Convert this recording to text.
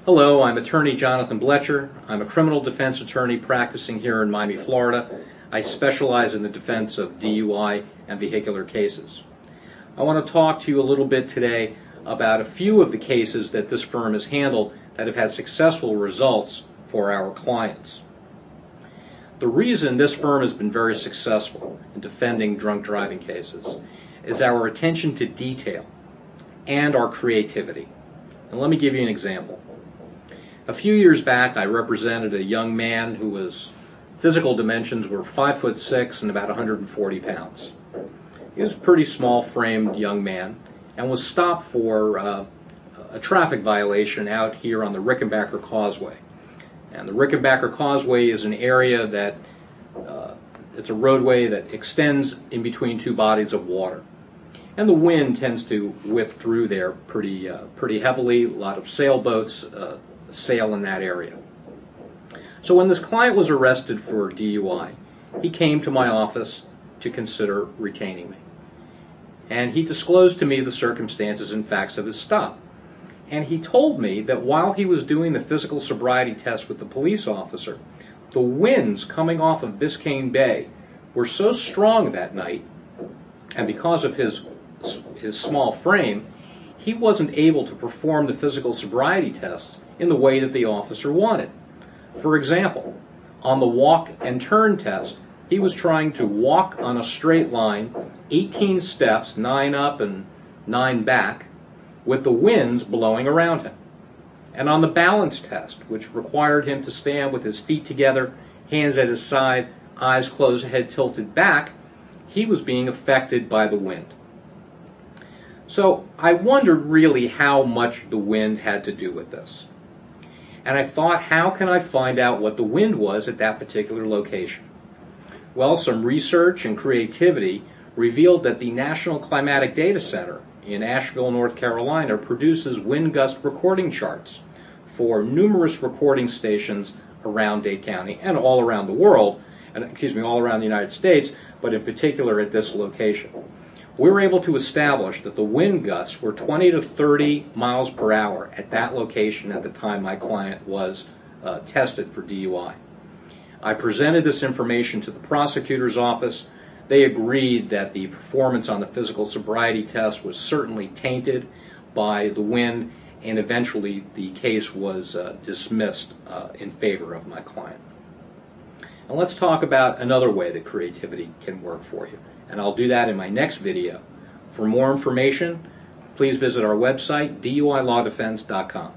Hello, I'm attorney Jonathan Blecher. I'm a criminal defense attorney practicing here in Miami, Florida. I specialize in the defense of DUI and vehicular cases. I want to talk to you a little bit today about a few of the cases that this firm has handled that have had successful results for our clients. The reason this firm has been very successful in defending drunk driving cases is our attention to detail and our creativity. And let me give you an example. A few years back, I represented a young man who was physical dimensions were 5'6" and about 140 pounds. He was a pretty small-framed young man and was stopped for a traffic violation out here on the Rickenbacker Causeway. And the Rickenbacker Causeway is an area that it's a roadway that extends in between two bodies of water. And the wind tends to whip through there pretty heavily. A lot of sailboats sail in that area. So when this client was arrested for DUI, he came to my office to consider retaining me. And he disclosed to me the circumstances and facts of his stop. And he told me that while he was doing the physical sobriety test with the police officer, the winds coming off of Biscayne Bay were so strong that night, and because of his small frame, he wasn't able to perform the physical sobriety test in the way that the officer wanted. For example, on the walk and turn test, he was trying to walk on a straight line, 18 steps, 9 up and 9 back, with the winds blowing around him. And on the balance test, which required him to stand with his feet together, hands at his side, eyes closed, head tilted back, he was being affected by the wind. So I wondered really how much the wind had to do with this. And I thought, how can I find out what the wind was at that particular location? Well, some research and creativity revealed that the National Climatic Data Center in Asheville, North Carolina produces wind gust recording charts for numerous recording stations around Dade County and all around the world, and all around the United States, but in particular at this location. We were able to establish that the wind gusts were 20 to 30 miles per hour at that location at the time my client was tested for DUI. I presented this information to the prosecutor's office. They agreed that the performance on the physical sobriety test was certainly tainted by the wind, and eventually the case was dismissed in favor of my client. And let's talk about another way that creativity can work for you. And I'll do that in my next video. For more information, please visit our website, DUILawdefense.com.